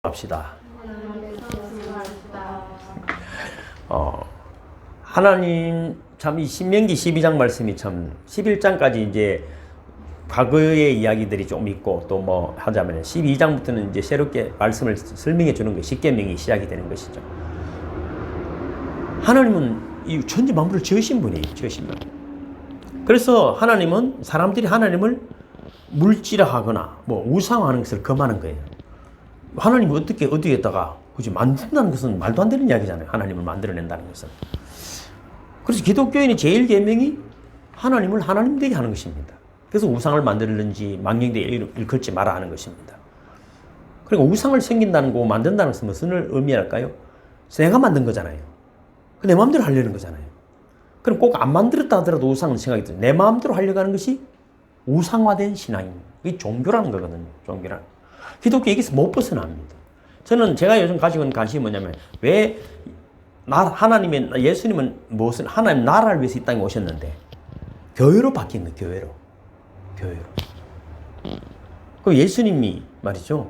합시다. 하나님 참 이 신명기 12장 말씀이 참 11장까지 이제 과거의 이야기들이 좀 있고 또 뭐 하자면 12장부터는 이제 새롭게 말씀을 설명해 주는 것, 십계명이 시작이 되는 것이죠. 하나님은 이 천지 만물을 지으신 분이에요. 지으신 분. 그래서 하나님은 사람들이 하나님을 물질화하거나 뭐 우상화하는 것을 금하는 거예요. 하나님이 어디에다가 굳이 만든다는 것은 말도 안 되는 이야기잖아요. 하나님을 만들어낸다는 것은. 그래서 기독교인의 제일 계명이 하나님을 하나님 되게 하는 것입니다. 그래서 우상을 만들든지 망령되게 일컬지 마라 하는 것입니다. 그리고 우상을 생긴다는 거 만든다는 것은 무슨 의미랄까요? 내가 만든 거잖아요. 내 마음대로 하려는 거잖아요. 그럼 꼭 안 만들었다 하더라도 우상은 생각이 들어요. 내 마음대로 하려고 하는 것이 우상화된 신앙입니다. 이게 종교라는 거거든요. 종교라는. 기독교 여기서 못 벗어납니다. 제가 요즘 가지고 있는 관심이 뭐냐면, 왜 예수님은 무엇을, 하나님 나라를 위해서 이 땅에 오셨는데, 교회로 바뀐 거예요, 교회로. 그럼 예수님이 말이죠.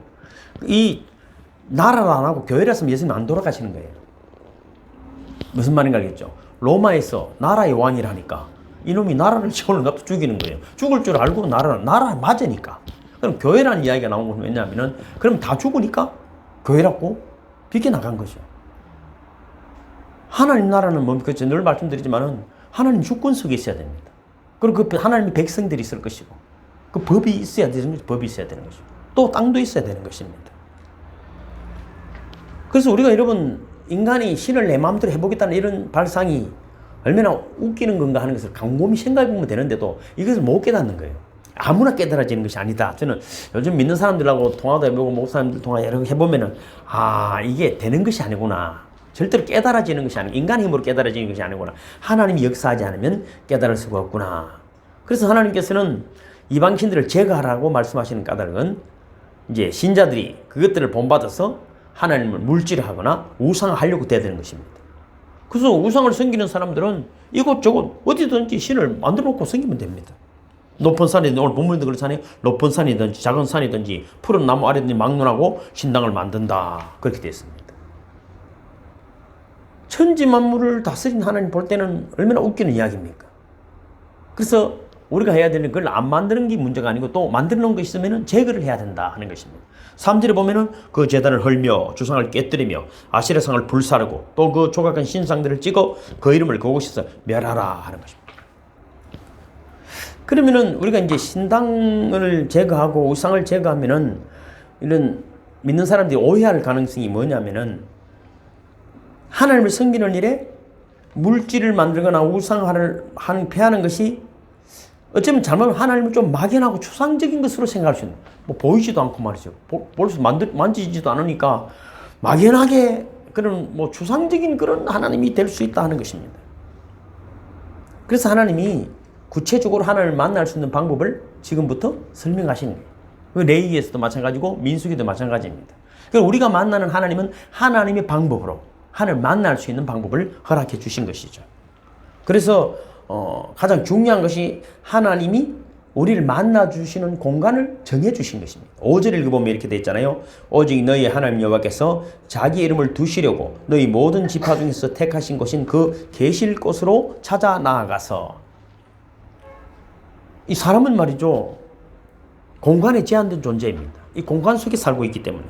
이 나라를 안 하고 교회를 했으면 예수님이 안 돌아가시는 거예요. 무슨 말인가 알겠죠? 로마에서 나라의 왕이라 하니까 이놈이 나라를 지원을 갖다 죽이는 거예요. 죽을 줄 알고 나라 맞으니까. 그럼 교회라는 이야기가 나온 건 왜냐하면은, 그럼 다 죽으니까 교회라고 비껴나간 거죠. 하나님 나라는 뭡니까? 늘 말씀드리지만은 하나님 주권 속에 있어야 됩니다. 그리고 그 하나님의 백성들이 있을 것이고, 그 법이 있어야 되는 것이고, 또 땅도 있어야 되는 것입니다. 그래서 우리가 여러분, 인간이 신을 내 마음대로 해보겠다는 이런 발상이 얼마나 웃기는 건가 하는 것을 곰곰이 생각해보면 되는데도 이것을 못 깨닫는 거예요. 아무나 깨달아지는 것이 아니다. 저는 요즘 믿는 사람들하고 통화도 해보고 목사님들 통화 여러 개 해보면은, 이게 되는 것이 아니구나. 절대로 깨달아지는 것이 아니고, 인간 힘으로 깨달아지는 것이 아니구나. 하나님이 역사하지 않으면 깨달을 수가 없구나. 그래서 하나님께서는 이방신들을 제거하라고 말씀하시는 까닭은, 이제 신자들이 그것들을 본받아서 하나님을 물질화하거나 우상화하려고 대드는 것입니다. 그래서 우상을 섬기는 사람들은 이곳저곳 어디든지 신을 만들어 놓고 섬기면 됩니다. 높은 산이든지, 오늘 본문에도 그렇잖아요. 높은 산이든지 작은 산이든지 푸른 나무 아래든지 막론하고 신당을 만든다. 그렇게 되어 있습니다. 천지 만물을 다스린 하나님 볼 때는 얼마나 웃기는 이야기입니까? 그래서 우리가 해야 되는, 그걸 안 만드는 게 문제가 아니고 또 만들어 놓은 거 있으면 제거를 해야 된다 하는 것입니다. 3절에 보면은 그 제단을 헐며 주상을 깨뜨리며 아시라상을 불사르고 또 그 조각한 신상들을 찍어 그 이름을 그곳에서 멸하라 하는 것입니다. 그러면은 우리가 이제 신당을 제거하고 우상을 제거하면은 이런 믿는 사람들이 오해할 가능성이 뭐냐면은, 하나님을 섬기는 일에 물질을 만들거나 우상화를 패하는 것이 어쩌면 잘못하면 하나님을 좀 막연하고 추상적인 것으로 생각할 수 있는, 뭐 보이지도 않고 말이죠. 벌써 만지지도 않으니까 막연하게 그런 뭐 추상적인 그런 하나님이 될 수 있다 하는 것입니다. 그래서 하나님이 구체적으로 하나님을 만날 수 있는 방법을 지금부터 설명하시는 거예요. 그 레위기에서도 마찬가지고 민수기도 마찬가지입니다. 그래서 우리가 만나는 하나님은 하나님의 방법으로 하나님을 만날 수 있는 방법을 허락해 주신 것이죠. 그래서 가장 중요한 것이 하나님이 우리를 만나주시는 공간을 정해주신 것입니다. 5절 읽어보면 이렇게 되어 있잖아요. 오직 너희 하나님 여호와께서 자기 이름을 두시려고 너희 모든 지파 중에서 택하신 곳인 그 계실 곳으로 찾아 나아가서. 이 사람은 말이죠, 공간에 제한된 존재입니다. 이 공간 속에 살고 있기 때문에.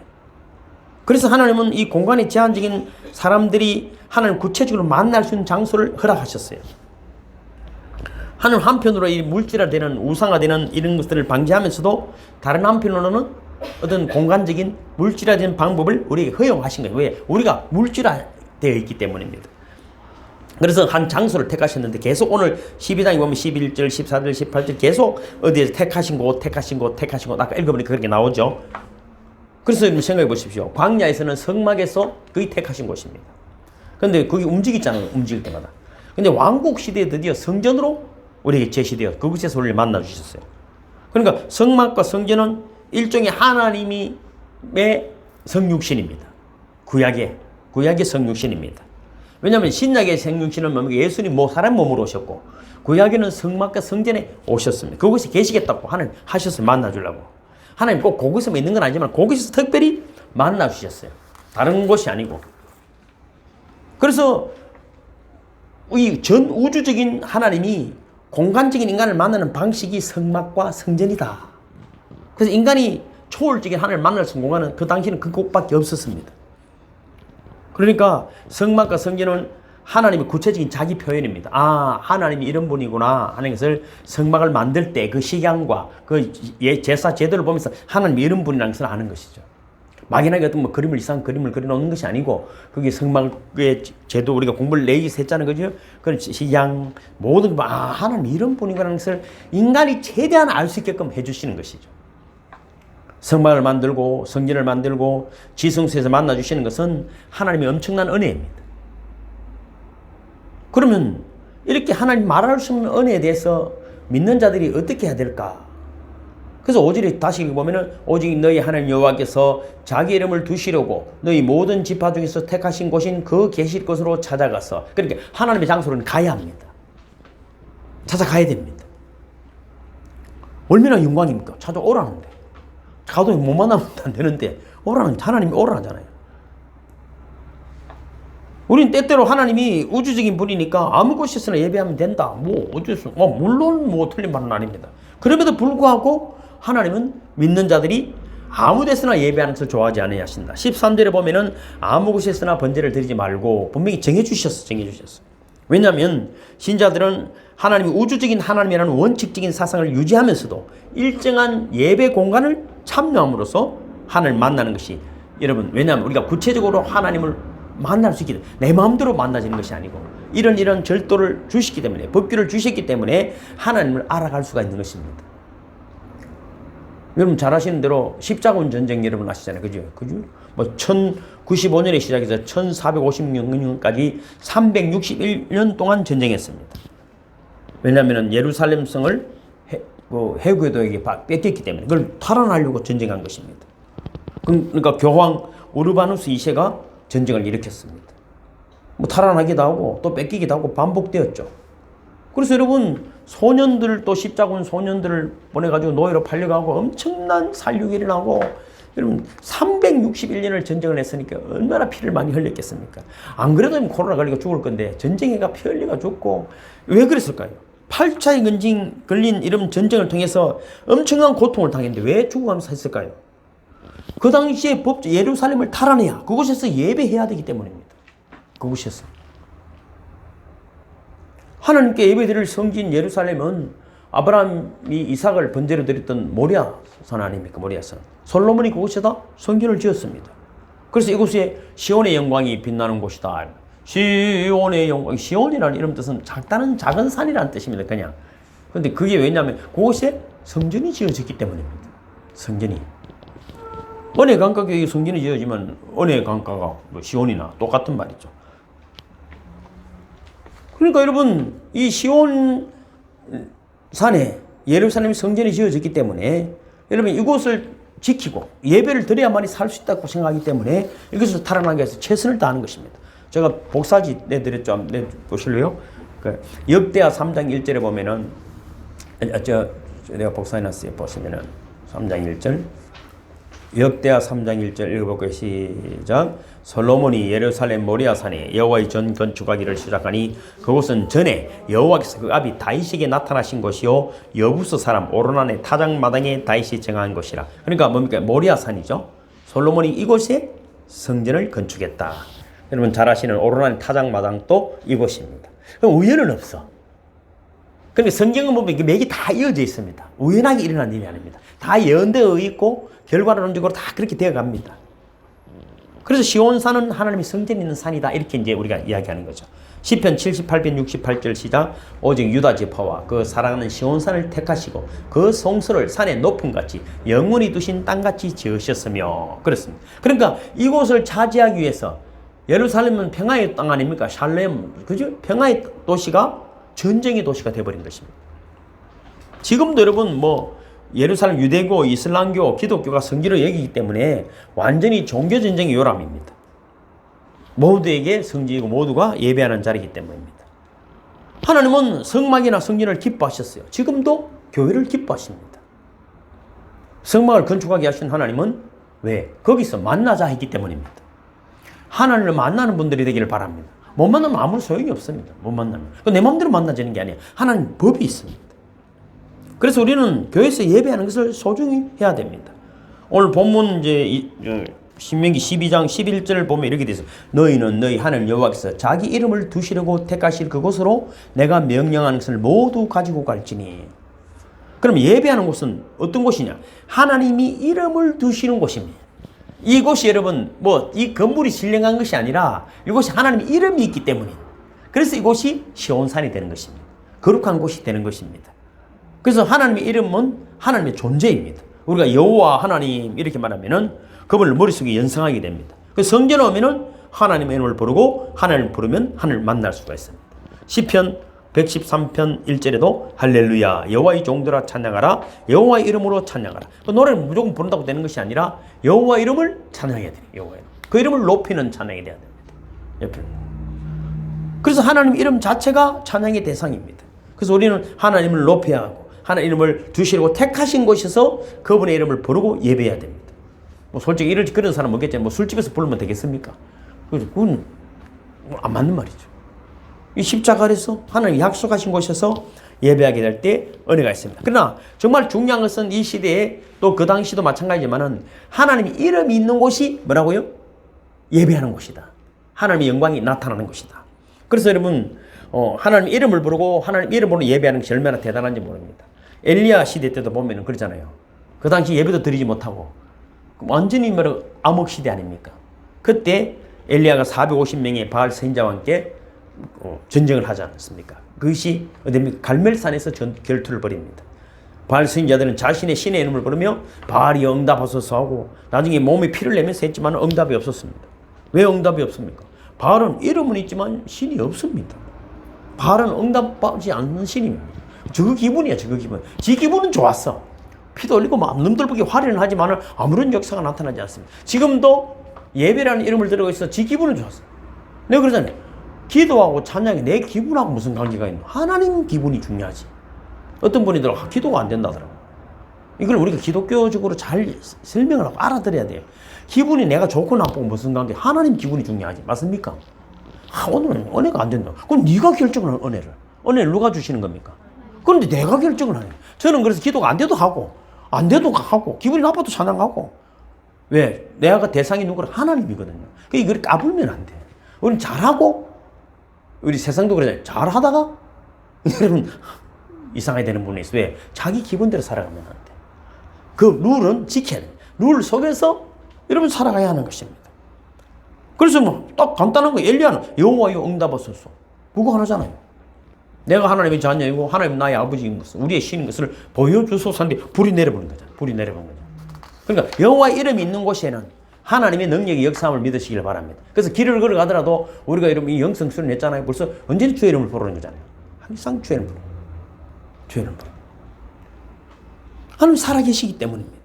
그래서 하나님은 이 공간에 제한적인 사람들이 하나님을 구체적으로 만날 수 있는 장소를 허락하셨어요. 하나님 한편으로 이 물질화되는 우상화되는 이런 것들을 방지하면서도 다른 한편으로는 어떤 공간적인 물질화된 방법을 우리에게 허용하신 거예요. 왜? 우리가 물질화되어 있기 때문입니다. 그래서 한 장소를 택하셨는데 계속 오늘 12장에 보면 11절, 14절, 18절 계속 어디에서 택하신 곳, 아까 읽어보니까 그렇게 나오죠. 그래서 생각해 보십시오. 광야에서는 성막에서 거의 택하신 곳입니다. 그런데 거기 움직이잖아요. 움직일 때마다. 근데 왕국 시대에 드디어 성전으로 우리에게 제시되어 그곳에서 우리를 만나 주셨어요. 그러니까 성막과 성전은 일종의 하나님의 성육신입니다. 구약의 성육신입니다. 왜냐하면 신약의 성육신은 뭡니까? 예수님 사람 몸으로 오셨고, 구약에는 성막과 성전에 오셨습니다. 그곳에 계시겠다고 하나님 하셨어요. 만나 주려고. 하나님 꼭 그곳에만 있는 건 아니지만 그곳에서 특별히 만나 주셨어요. 다른 곳이 아니고. 그래서 이 전 우주적인 하나님이 공간적인 인간을 만나는 방식이 성막과 성전이다. 그래서 인간이 초월적인 하나님을 만날 성공하는 그 당시에는 그곳밖에 없었습니다. 그러니까 성막과 성전은 하나님의 구체적인 자기 표현입니다. 아, 하나님이 이런 분이구나 하는 것을 성막을 만들 때 그 식양과 그 제사 제도를 보면서 하나님이 이런 분이라는 것을 아는 것이죠. 막연하게 어떤 뭐 이상한 그림을 그려놓는 것이 아니고 그게 성막의 제도 우리가 공부를 레이기스 했자는 거죠. 그런 식양 모든 하나님이 이런 분이구나 하는 것을 인간이 최대한 알 수 있게끔 해주시는 것이죠. 성막을 만들고 성전을 만들고 지성소에서 만나주시는 것은 하나님의 엄청난 은혜입니다. 그러면 이렇게 하나님 말할 수 없는 은혜에 대해서 믿는 자들이 어떻게 해야 될까? 그래서 5절에 다시 보면은 오직 너희 하나님 여호와께서 자기 이름을 두시려고 너희 모든 지파 중에서 택하신 곳인 그 계실 곳으로 찾아가서, 그러니까 하나님의 장소로는 가야 합니다. 찾아가야 됩니다. 얼마나 영광입니까? 찾아오라는데. 가도 못 만나면 안 되는데 오라는, 하나님이 오라잖아요. 우린 때때로 하나님이 우주적인 분이니까 아무 곳에서나 예배하면 된다. 뭐 어째서? 물론 뭐 틀린 말은 아닙니다. 그럼에도 불구하고 하나님은 믿는 자들이 아무 데서나 예배하는 것을 좋아하지 않으려 하신다. 13절에 보면은 아무 곳에서나 번제를 드리지 말고 분명히 정해주셨어. 왜냐하면 신자들은 하나님이 우주적인 하나님이라는 원칙적인 사상을 유지하면서도 일정한 예배 공간을 참여함으로써 하나님을 만나는 것이, 여러분, 왜냐하면 우리가 구체적으로 하나님을 만날 수 있기 때문에, 내 마음대로 만나지는 것이 아니고 이런 절도를 주시기 때문에, 법규를 주셨기 때문에 하나님을 알아갈 수가 있는 것입니다. 여러분 잘 아시는 대로 십자군 전쟁 여러분 아시잖아요. 그죠? 뭐 1095년에 시작해서 1456년까지 361년 동안 전쟁했습니다. 왜냐하면 예루살렘 성을 해구에도에게 뺏겼기 때문에 그걸 탈환하려고 전쟁한 것입니다. 그러니까 교황 우르바누스 2세가 전쟁을 일으켰습니다. 뭐 탈환하기도 하고 또 뺏기기도 하고 반복되었죠. 그래서 여러분 소년들, 또 십자군 소년들을 보내가지고 노예로 팔려가고 엄청난 살육이 일어나고, 여러분 361년을 전쟁을 했으니까 얼마나 피를 많이 흘렸겠습니까? 안 그래도 코로나 걸리고 죽을 건데 전쟁에가 피 흘리가 죽고, 왜 그랬을까요? 8차에 걸린 이런 전쟁을 통해서 엄청난 고통을 당했는데 왜 죽어가면서 했을까요? 그 당시에 예루살렘을 탈환해야 그곳에서 예배해야 되기 때문입니다. 그곳에서 하나님께 예배드릴 성지인 예루살렘은 아브라함이 이삭을 번제로 드렸던 모리아산 아닙니까? 모리아산. 솔로몬이 그곳에다 성전을 지었습니다. 그래서 이곳에 시온의 영광이 빛나는 곳이다. 시온의 영광, 시온이라는 이름 뜻은 작다는 작은 산이라는 뜻입니다. 그냥. 그런데 그게 왜냐하면 그곳에 성전이 지어졌기 때문입니다. 성전이. 은혜 강가교에 성전이 지어지면 은혜 강가가 시온이나 똑같은 말이죠. 그러니까 여러분 이 시온 산에 예루살렘 성전이 지어졌기 때문에 여러분 이곳을 지키고 예배를 드려야만이 살 수 있다고 생각하기 때문에 이것을 탈환하기 위해서 최선을 다하는 것입니다. 제가 복사지 내드렸죠. 한번 내보실래요? 역대하 3장 1절에 보면은 내가 복사해놨어요. 보시면은 3장 1절 역대하 3장 1절 읽어볼게요. 시작. 솔로몬이 예루살렘 모리아산에 여호와의 전 건축하기를 시작하니 그곳은 전에 여호와께서 그 아비 다윗에게 나타나신 곳이요 여부스 사람 오르난의 타작마당에 다윗이 정한 곳이라. 그러니까 뭡니까? 모리아산이죠. 솔로몬이 이곳에 성전을 건축했다. 여러분 잘 아시는 오르난의 타작마당도 이곳입니다. 그럼 우연은 없어. 그러니까 성경은 보면 이게 맥이 다 이어져 있습니다. 우연하게 일어난 일이 아닙니다. 다 예언되어 있고 결과론적으로 다 그렇게 되어 갑니다. 그래서 시온산은 하나님의 성전이 있는 산이다. 이렇게 이제 우리가 이야기하는 거죠. 시편 78편 68절 시작. 오직 유다 지파와 그 사랑하는 시온산을 택하시고 그 성소를 산의 높음 같이 영원히 두신 땅같이 지으셨으며. 그렇습니다. 그러니까 이곳을 차지하기 위해서 예루살렘은 평화의 땅 아닙니까? 샬렘, 그죠? 평화의 도시가 전쟁의 도시가 되어버린 것입니다. 지금도 여러분 뭐 예루살렘 유대교, 이슬람교, 기독교가 성지를 여기기 때문에 완전히 종교 전쟁의 요람입니다. 모두에게 성지이고 모두가 예배하는 자리이기 때문입니다. 하나님은 성막이나 성전을 기뻐하셨어요. 지금도 교회를 기뻐하십니다. 성막을 건축하게 하신 하나님은 왜? 거기서 만나자 했기 때문입니다. 하나님을 만나는 분들이 되기를 바랍니다. 못 만나면 아무 소용이 없습니다. 못 만나면. 내 마음대로 만나지는 게 아니에요. 하나님 법이 있습니다. 그래서 우리는 교회에서 예배하는 것을 소중히 해야 됩니다. 오늘 본문 이제 신명기 12장 11절을 보면 이렇게 돼 있어요. 너희는 너희 하나님 여호와께서 자기 이름을 두시려고 택하실 그곳으로 내가 명령하는 것을 모두 가지고 갈지니. 그럼 예배하는 곳은 어떤 곳이냐? 하나님이 이름을 두시는 곳입니다. 이곳이 여러분 이 건물이 신령한 것이 아니라 이곳이 하나님의 이름이 있기 때문입니다. 그래서 이곳이 시온산이 되는 것입니다. 거룩한 곳이 되는 것입니다. 그래서 하나님의 이름은 하나님의 존재입니다. 우리가 여호와 하나님 이렇게 말하면은 그분을 머릿속에 연상하게 됩니다. 그래서 성전에 오면은 하나님의 이름을 부르고 하나님을 부르면 하나님을 만날 수가 있습니다. 시편 113편 1절에도 할렐루야 여호와의 종들아 찬양하라 여호와의 이름으로 찬양하라. 그 노래를 무조건 부른다고 되는 것이 아니라 여호와 이름을 찬양해야 돼요. 여호와 이름. 그 이름을 높이는 찬양이 돼야 됩니다. 옆에. 그래서 하나님 이름 자체가 찬양의 대상입니다. 그래서 우리는 하나님을 높여야 하고 하나님 이름을 두시려고 택하신 곳에서 그분의 이름을 부르고 예배해야 됩니다. 솔직히 그런 사람 없겠지만 술집에서 부르면 되겠습니까? 그건 안 맞는 말이죠. 이 십자가 아래서 하나님이 약속하신 곳에서 예배하게 될 때 은혜가 있습니다. 그러나 정말 중요한 것은 이 시대에 또 그 당시도 마찬가지지만은 하나님의 이름이 있는 곳이 뭐라고요? 예배하는 곳이다. 하나님의 영광이 나타나는 곳이다. 그래서 여러분 하나님 이름을 부르고 하나님 이름으로 예배하는 것이 얼마나 대단한지 모릅니다. 엘리야 시대 때도 보면 그러잖아요. 그 당시 예배도 드리지 못하고 완전히 암흑 시대 아닙니까? 그때 엘리야가 450명의 바알 선지자와 함께 전쟁을 하지 않았습니까? 그것이 어디입니까? 갈멜산에서 결투를 벌입니다. 바알 선지자들은 자신의 신의 이름을 부르며 바알이 응답하소서 하고 나중에 몸에 피를 내면서 했지만 응답이 없었습니다. 왜 응답이 없습니까? 바알은 이름은 있지만 신이 없습니다. 바알은 응답하지 않는 신입니다. 저 기분이야, 저 기분. 지 기분은 좋았어. 피도 흘리고 막 눈들보게 화려는 하지만 아무런 역사가 나타나지 않습니다. 지금도 예배라는 이름을 들고 있어 지 기분은 좋았어. 내가 그러잖아요. 기도하고 찬양이 내 기분하고 무슨 관계가 있노? 하나님 기분이 중요하지. 어떤 분이들 기도가 안 된다더라고. 이걸 우리가 기독교적으로 잘 설명을 하고 알아들어야 돼요. 기분이 내가 좋고 나쁘고 무슨 관계? 하나님 기분이 중요하지. 맞습니까? 오늘은 은혜가 안 된다. 그럼 네가 결정을 한 은혜를. 은혜를 누가 주시는 겁니까? 그런데 내가 결정을 하네. 저는 그래서 기도가 안 돼도 하고 안 돼도 하고 기분이 나빠도 찬양하고. 왜? 내가 대상이 누구라? 하나님이거든요. 이걸 까불면 안 돼. 우리는 잘하고 우리 세상도 그러잖아요. 잘하다가 여러분 이상하게 되는 분이 있어요. 왜? 자기 기분대로 살아가면 안 돼. 그 룰은 지켜야 돼. 룰 속에서 여러분 살아가야 하는 것입니다. 그래서 딱 간단한 거 엘리야는 여호와여 응답하소서. 그거 하나잖아요. 내가 하나님의 자녀이고 하나님 나의 아버지인 것을 우리의 신인 것을 보여주소서 하는데 불이 내려버린 거잖아요. 불이 내려버린 거죠. 그러니까 여호와의 이름이 있는 곳에는 하나님의 능력이 역사함을 믿으시길 바랍니다. 그래서 길을 걸어가더라도 우리가 이름 이 영성 수련 했잖아요. 벌써 언제는 주의 이름을 부르는 거잖아요. 항상 주의 이름을 부르는 주의 이름을 부르는 하나님 살아계시기 때문입니다.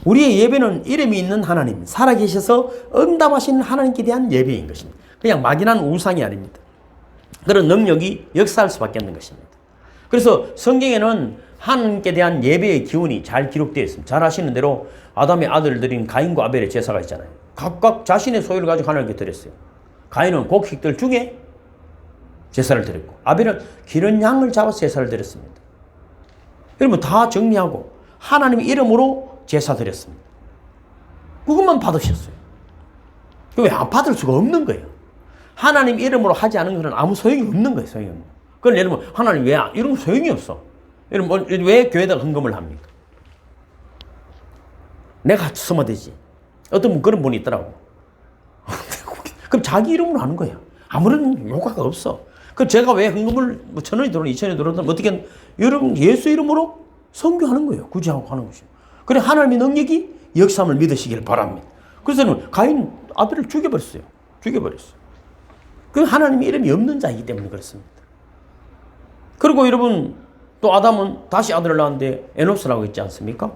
우리의 예배는 이름이 있는 하나님, 살아계셔서 응답하시는 하나님께 대한 예배인 것입니다. 그냥 막연한 우상이 아닙니다. 그런 능력이 역사할 수밖에 없는 것입니다. 그래서 성경에는 하나님께 대한 예배의 기운이 잘 기록되어 있습니다. 잘 아시는 대로 아담의 아들들인 가인과 아벨의 제사가 있잖아요. 각각 자신의 소유를 가지고 하나님께 드렸어요. 가인은 곡식들 중에 제사를 드렸고 아벨은 기른 양을 잡아서 제사를 드렸습니다. 여러분 다 정리하고 하나님의 이름으로 제사 드렸습니다. 그것만 받으셨어요. 왜 안 받을 수가 없는 거예요. 하나님 이름으로 하지 않은 것은 아무 소용이 없는 거예요. 소용이 없는 거예요. 그럼 예를 들면 하나님 왜 이런 거 소용이 없어. 여러분 왜 교회에다 헌금을 합니까? 내가 쓰면 되지. 어떤 분 그런 분이 있더라고. 그럼 자기 이름으로 하는 거야. 아무런 효과가 없어. 그럼 제가 왜 헌금을 1,000원이 들어오든 2,000원이 들어오든 어떻게 여러분 예수 이름으로 선교하는 거예요. 구제하고 하는 것이죠. 그래 하나님의 능력이 역사함을 믿으시길 바랍니다. 그래서 가인 아들을 죽여버렸어요. 죽여버렸어요. 그 하나님의 이름이 없는 자이기 때문에 그렇습니다. 그리고 여러분 또 아담은 다시 아들을 낳았는데 에노스라고 했지 않습니까?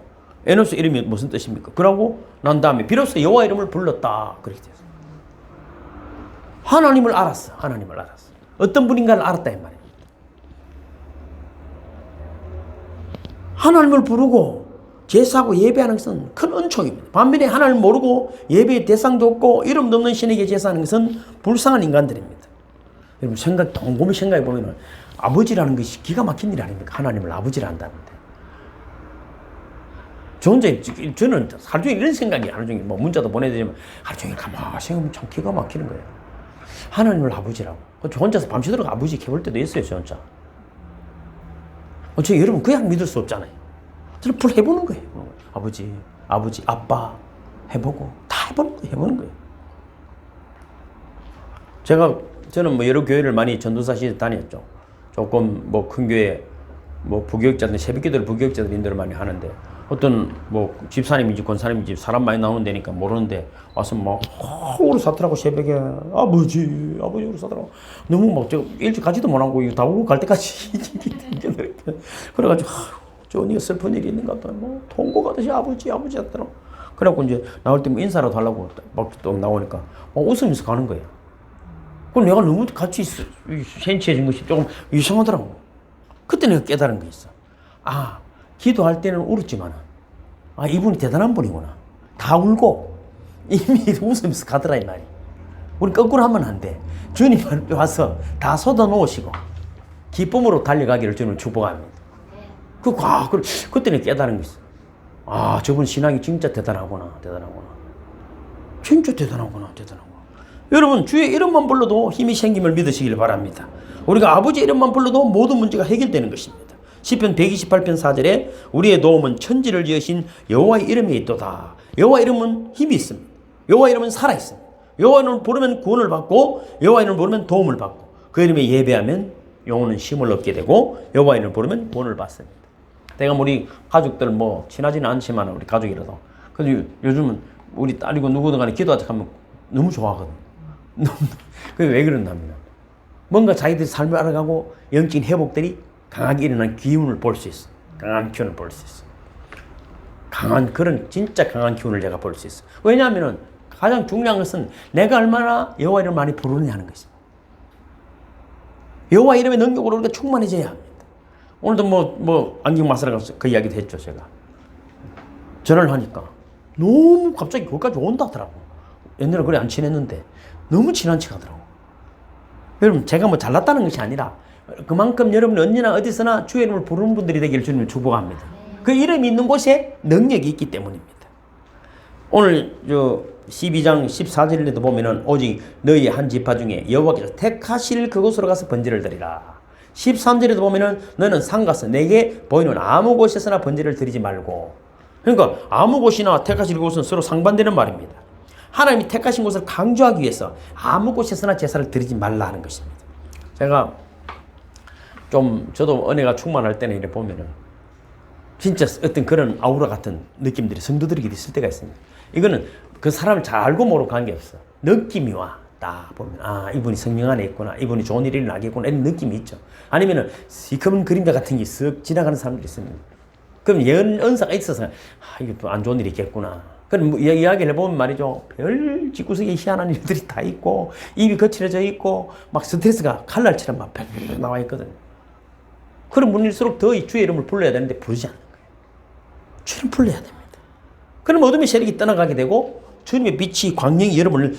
에노스 이름이 무슨 뜻입니까? 그러고 난 다음에 비로소 여호와 이름을 불렀다. 그렇게 됐어요. 하나님을 알았어. 하나님을 알았어. 어떤 분인가를 알았다 이 말입니다. 하나님을 부르고 제사하고 예배하는 것은 큰 은총입니다. 반면에 하나님을 모르고 예배의 대상도 없고 이름도 없는 신에게 제사하는 것은 불쌍한 인간들입니다. 여러분 곰곰이 생각해 보면 아버지라는 것이 기가 막힌 일 아닙니까? 하나님을 아버지라 한다는데. 저는 하루 종일 이런 생각이 하루 종일 뭐 문자도 보내드리면 하루 종일 가만히 생각하면 참 기가 막히는 거예요. 하나님을 아버지라고. 저 혼자서 밤새도록 아버지 해볼 때도 있어요, 저 혼자. 저 여러분 그냥 믿을 수 없잖아요. 저는 해보는 거예요. 아버지, 아빠 해보고 다 해보는 거예요. 저는 뭐 여러 교회를 많이 전도사 시대 다녔죠. 조금 뭐 큰 교회 뭐 부교육자들 새벽기도를 부교육자들 인도를 많이 하는데 어떤 뭐 집사님인지 권사님인지 사람 많이 나오는 데니까 모르는데 와서 막 우리 사더라고 새벽에 아버지 우리 사더라고 너무 막 저 일찍 가지도 못하고 다 오고 갈 때까지 그래가지고 저 언니가 슬픈 일이 있는가 보다 뭐 통곡하듯이 아버지 하더라고. 그래갖고 이제 나올 때 뭐 인사라도 하려고 막 또 나오니까 웃으면서 가는 거예요. 그럼 내가 너무 같이 센치해진 것이 조금 이상하더라고. 그때 내가 깨달은 게 있어. 기도할 때는 울었지만, 이분이 대단한 분이구나. 다 울고, 이미 웃으면서 가더라, 이 말이. 우리 거꾸로 하면 안 돼. 주님 앞에 와서 다 쏟아놓으시고, 기쁨으로 달려가기를 주님을 축복합니다. 그때 내가 깨달은 게 있어. 저분 신앙이 진짜 대단하구나. 진짜 대단하구나. 여러분, 주의 이름만 불러도 힘이 생김을 믿으시길 바랍니다. 우리가 아버지 이름만 불러도 모든 문제가 해결되는 것입니다. 시편 128편 4절에 우리의 도움은 천지를 지으신 여호와의 이름에 있도다. 여호와 이름은 힘이 있습니다. 여호와 이름은 살아있습니다. 여호와 이름을 부르면 구원을 받고 여호와 이름을 부르면 도움을 받고 그 이름에 예배하면 영혼은 힘을 얻게 되고 여호와 이름을 부르면 구원을 받습니다. 내가 우리 가족들 뭐 친하지는 않지만 우리 가족이라도 그래서 요즘은 우리 딸이고 누구든 간에 기도하자 하면 너무 좋아하거든. 그게 왜 그런답니다. 뭔가 자기들이 삶을 알아가고 영적인 회복들이 강하게 일어난 기운을 볼 수 있어. 강한 기운을 볼 수 있어. 진짜 강한 기운을 제가 볼 수 있어. 왜냐하면 가장 중요한 것은 내가 얼마나 여호와 이름을 많이 부르느냐 하는 것입니다. 여호와 이름의 능력으로 우리가 충만해져야 합니다. 오늘도 안경 마사라 가서 그 이야기도 했죠, 제가. 전화를 하니까 너무 갑자기 거기까지 온다더라고. 옛날에 그래 안 친했는데 너무 친한 척 하더라고. 여러분, 제가 뭐 잘났다는 것이 아니라 그만큼 여러분 언제나 어디서나 주의 이름을 부르는 분들이 되기를 주님을 축복합니다. 그 이름이 있는 곳에 능력이 있기 때문입니다. 오늘 12장 14절에도 보면은 오직 너희의 한 지파 중에 여호와께서 택하실 그곳으로 가서 번제를 드리라. 13절에도 보면은 너는 산 가서 내게 보이는 아무 곳에서나 번제를 드리지 말고. 그러니까 아무 곳이나 택하실 그곳은 서로 상반되는 말입니다. 하나님이 택하신 곳을 강조하기 위해서 아무 곳에서나 제사를 드리지 말라 하는 것입니다. 제가 저도 은혜가 충만할 때는 이렇게 보면은 진짜 어떤 그런 아우라 같은 느낌들이 성도들에게 있을 때가 있습니다. 이거는 그 사람을 잘 알고 모르고 관계없어. 느낌이 와. 딱 보면 이분이 성령 안에 있구나. 이분이 좋은 일이 나겠구나. 이런 느낌이 있죠. 아니면은 시커먼 그림자 같은 게 쓱 지나가는 사람들이 있습니다. 그럼 은사가 있어서 이게 또 안 좋은 일이 있겠구나. 그럼 이야기를 해보면 말이죠. 별 집구석에 희한한 일들이 다 있고 입이 거칠어져 있고 막 스트레스가 칼날처럼 막 팍팍 나와 있거든요. 그런 분일수록 더 주의 이름을 불러야 되는데 부르지 않는 거예요. 주의 이름을 불러야 됩니다. 그럼 어둠의 세력이 떠나가게 되고 주님의 빛이 광명이 여러분을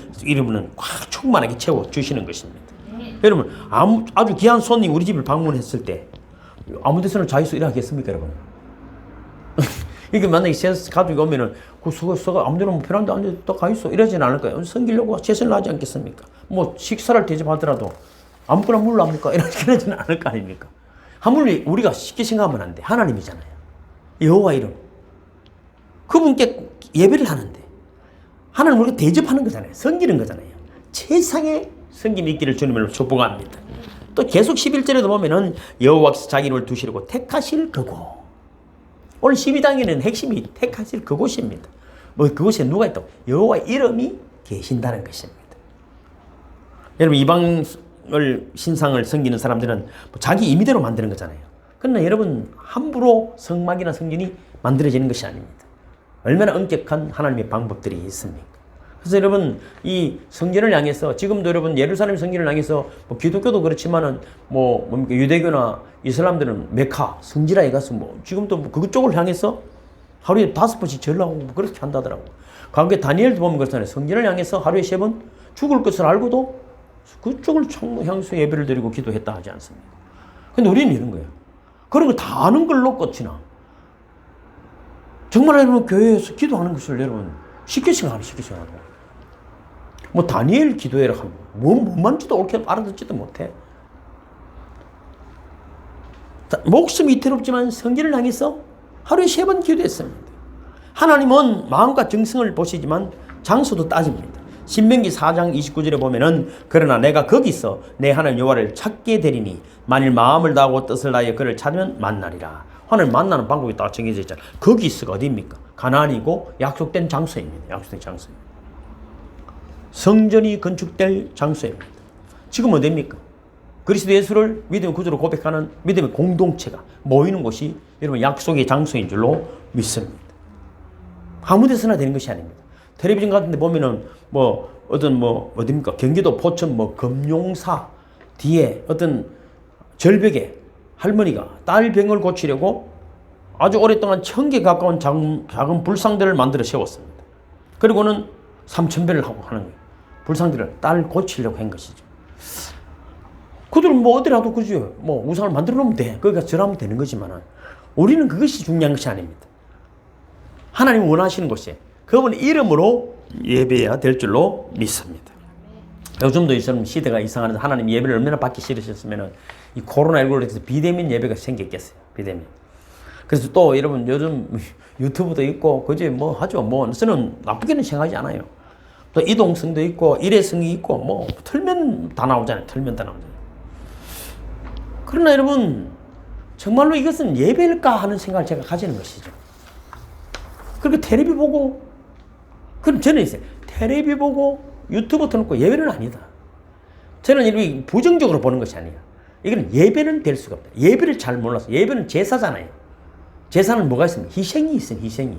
확 충만하게 채워주시는 것입니다. 여러분 아주 귀한 손님 우리 집을 방문했을 때 아무 데서나 자유수 일하겠습니까 여러분? 이게 만약에 가족이 오면은 그 서가 아무 데나 뭐 편한데 앉아 가 있어 이러지는 않을까요? 섬기려고 최선을 하지 않겠습니까? 뭐 식사를 대접하더라도 아무거나 물랍니까? 이러지는 않을 거 아닙니까? 하물며 우리가 쉽게 생각하면 안 돼. 하나님이잖아요. 여호와 이름. 그분께 예배를 하는데 하나님 우리가 대접하는 거잖아요. 섬기는 거잖아요. 최상의 섬김이 있기를 주님을 축복합니다. 또 계속 11절에도 보면은 여호와께서 자기 이름을 두시려고 택하실 그곳. 오늘 12장에는 핵심이 택하실 그곳입니다. 그곳에 누가 있다고? 여호와의 이름이 계신다는 것입니다. 여러분 이방을 신상을 섬기는 사람들은 자기 임의대로 만드는 거잖아요. 그러나 여러분 함부로 성막이나 성전이 만들어지는 것이 아닙니다. 얼마나 엄격한 하나님의 방법들이 있습니까? 그래서 여러분 이 성전을 향해서 지금도 여러분 예루살렘 성전을 향해서 기독교도 그렇지만은 유대교나 이슬람들은 메카 성지라에 가서 지금도 그쪽을 향해서 하루에 5번씩 절하고 그렇게 한다더라고. 과거에 다니엘도 보면 그렇잖아요. 성전을 향해서 하루에 3번 죽을 것을 알고도 그쪽을 향해서 예배를 드리고 기도했다 하지 않습니까? 근데 우리는 이런 거예요. 그런 거 다 아는 걸로 끝이나. 정말 여러분 교회에서 기도하는 것을 여러분 쉽게 생각하고 뭐 다니엘 기도해라 하면 뭔지도 옳게 알아듣지도 못해. 목숨이 이태롭지만 성전을 향해서 하루에 3번 기도했습니다. 하나님은 마음과 정성을 보시지만 장소도 따집니다. 신명기 4장 29절에 보면은 그러나 내가 거기서 내 하나님 여호와를 찾게 되리니 만일 마음을 다하고 뜻을 다하여 그를 찾으면 만나리라. 하나님 만나는 방법이 딱 정해져 있잖아요. 거기서가 어디입니까? 가나안이고 약속된 장소입니다. 약속된 장소입니다. 성전이 건축될 장소입니다. 지금 어디입니까? 그리스도 예수를 믿음의 구주로 고백하는 믿음의 공동체가 모이는 곳이 여러분 약속의 장소인 줄로 믿습니다. 아무 데서나 되는 것이 아닙니다. 텔레비전 같은 데 보면은 어디입니까? 경기도 포천 금용사 뒤에 어떤 절벽에 할머니가 딸 병을 고치려고 아주 오랫동안 1000개 가까운 작은 불상들을 만들어 세웠습니다. 그리고는 3000배를 하고 하는 거예요. 불상들을 딸 고치려고 한 것이죠. 그들은 어디라도 그죠. 우상을 만들어 놓으면 돼. 거기가 절하면 되는 거지만 우리는 그것이 중요한 것이 아닙니다. 하나님 원하시는 곳에 그분의 이름으로 예배해야 될 줄로 믿습니다. 요즘도 이처럼 시대가 이상한데 하나님 예배를 얼마나 받기 싫으셨으면 이 코로나19로 해서 비대면 예배가 생겼겠어요. 비대면. 그래서 또 여러분 요즘 유튜브도 있고 그지 하죠. 저는 나쁘게는 생각하지 않아요. 또 이동성도 있고 일회성이 있고 틀면 다 나오잖아요. 틀면 다 나오잖아요. 그러나 여러분 정말로 이것은 예배일까 하는 생각을 제가 가지는 것이죠. 그리고 텔레비 보고 그럼 저는 있어요. 텔레비 보고 유튜브 틀어놓고 예배는 아니다. 저는 이렇게 부정적으로 보는 것이 아니에요. 이건 예배는 될 수가 없다. 예배를 잘 몰라서. 예배는 제사잖아요. 제사는 뭐가 있습니까? 희생이 있어요. 희생이.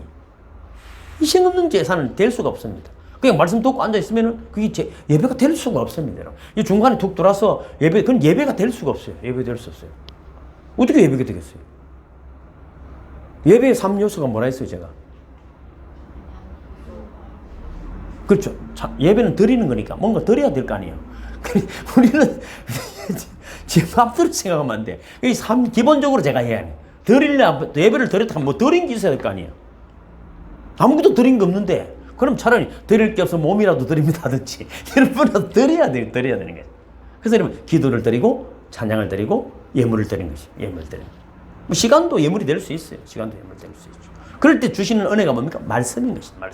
희생 없는 제사는 될 수가 없습니다. 그냥 말씀 듣고 앉아있으면 그게 예배가 될 수가 없습니다. 이 중간에 툭 돌아서 그건 예배가 될 수가 없어요. 예배 될 수 없어요. 어떻게 예배가 되겠어요? 예배의 3요소가 뭐라 했어요, 제가? 그렇죠. 예배는 드리는 거니까 뭔가 드려야 될 거 아니에요. 우리는 제 맘대로 생각하면 안 돼. 기본적으로 제가 해야 해. 예배를 드렸다 하면 드린 게 있어야 될 거 아니에요. 아무것도 드린 거 없는데 그럼 차라리 드릴 게 없어 몸이라도 드립니다든지 여러분은 드려야 되는 거예요. 그래서 여러분 기도를 드리고 찬양을 드리고 예물을 드리는 것이 예물을 드리는 거예요. 시간도 예물이 될 수 있어요. 시간도 예물이 될 수 있죠. 그럴 때 주시는 은혜가 뭡니까? 말씀인 것입니다.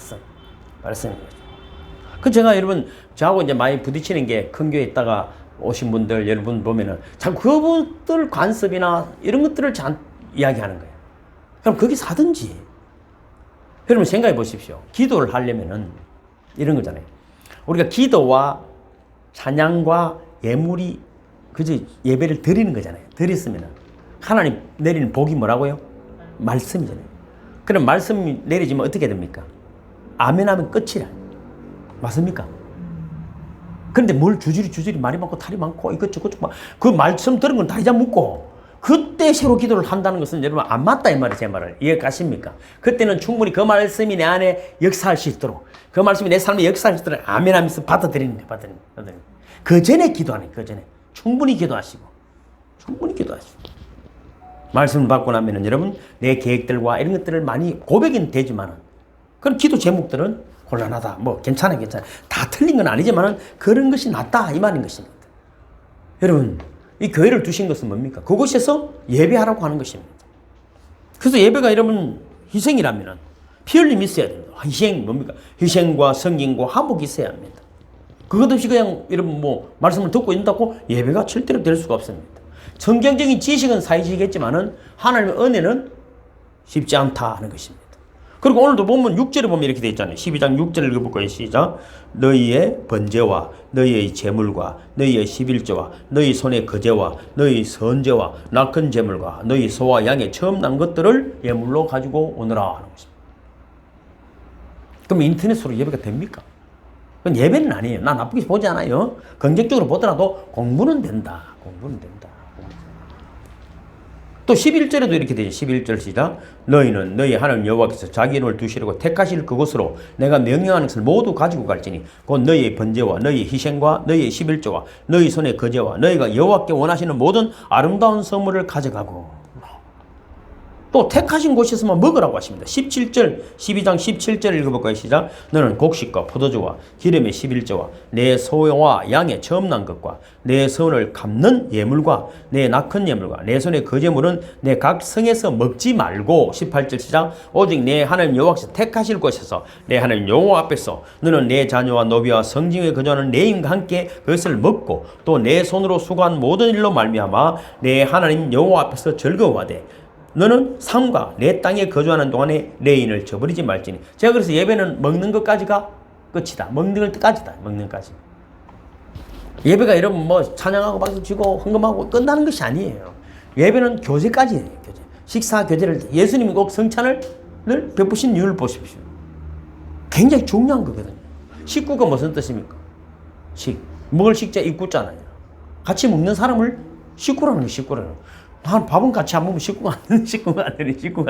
말씀인 거죠. 제가 여러분 저하고 이제 많이 부딪히는 게 큰 교회에 있다가 오신 분들 여러분 보면은 자꾸 그분들 관습이나 이런 것들을 이야기하는 거예요. 그럼 거기서 하든지. 여러분 생각해 보십시오. 기도를 하려면은 이런 거잖아요. 우리가 기도와 찬양과 예물이 그저 예배를 드리는 거잖아요. 드렸으면은 하나님 내리는 복이 뭐라고요? 말씀이잖아요. 그럼 말씀이 내리지면 어떻게 됩니까? 아멘 하면 끝이라. 맞습니까? 그런데 뭘 주저리 말이 많고 탈이 많고 이것저것 그 말씀 들은 건 다 잊어먹고 그때 새로 기도를 한다는 것은 여러분 안 맞다 이 말이에요. 제 말을 이해 가십니까? 그때는 충분히 그 말씀이 내 안에 역사할 수 있도록 그 말씀이 내 삶에 역사할 수 있도록 아멘 하면서 받아들이는 거예요. 그 전에 기도하는 거예요. 그 전에 충분히 기도하시고 말씀을 받고 나면은 여러분 내 계획들과 이런 것들을 많이 고백은 되지만은 그런 기도 제목들은 곤란하다. 괜찮아. 다 틀린 건 아니지만은 그런 것이 낫다. 이 말인 것입니다. 여러분, 이 교회를 두신 것은 뭡니까? 그곳에서 예배하라고 하는 것입니다. 그래서 예배가 여러분 희생이라면은 피 흘림이 있어야 됩니다. 희생 뭡니까? 희생과 성김과 화목이 있어야 합니다. 그것 없이 그냥 여러분 말씀을 듣고 있는다고 예배가 절대로 될 수가 없습니다. 성경적인 지식은 사이지겠지만은 하나님의 은혜는 쉽지 않다 하는 것입니다. 그리고 오늘도 보면 6절에 보면 이렇게 되어 있잖아요. 12장 6절을 읽어볼까요? 시작. 너희의 번제와 너희의 제물과 너희의 11조와 너희 손의 거제와 너희 선제와 낙헌 제물과 너희 소와 양의 처음 난 것들을 예물로 가지고 오너라 하는 것입니다. 그럼 인터넷으로 예배가 됩니까? 그건 예배는 아니에요. 나 나쁘게 보지 않아요. 긍정적으로 보더라도 공부는 된다. 또 11절에도 이렇게 되죠. 11절 시작. 너희는 너희 하나님 여호와께서 자기 이름을 두시려고 택하실 그곳으로 내가 명령하는 것을 모두 가지고 갈지니 곧 너희의 번제와 너희의 희생과 너희의 11조와 너희 손의 거제와 너희가 여호와께 원하시는 모든 아름다운 선물을 가져가고 또 택하신 곳에서만 먹으라고 하십니다. 17절, 12장 17절 읽어볼까요? 시작. 너는 곡식과 포도주와 기름의 11조와 내 소와 양의 처음 난 것과 내 손을 갚는 예물과 내 낙헌 예물과 내 손의 거제물은 내 각 성에서 먹지 말고 18절 시작. 오직 내 하나님 여호와께서 택하실 곳에서 내 하나님 여호와 앞에서 너는 내 자녀와 노비와 성중에 거주하는 내 임과 함께 그것을 먹고 또 내 손으로 수고한 모든 일로 말미암아 내 하나님 여호와 앞에서 즐거워하되 너는 삶과 내 땅에 거주하는 동안에 내 인을 저버리지 말지니. 제가 그래서 예배는 먹는 것까지가 끝이다. 먹는 것까지다. 먹는 것까지. 예배가 이러면 뭐 찬양하고 박수 치고 헌금하고 끝나는 것이 아니에요. 예배는 교제까지예요. 교제. 식사 교제를 예수님이 꼭 성찬을 베푸신 이유를 보십시오. 굉장히 중요한 거거든요. 식구가 무슨 뜻입니까? 먹을 식자 입구잖아요. 같이 먹는 사람을 식구라는 거 식구라는 거. 한 밥은 같이 안 먹으면 식구가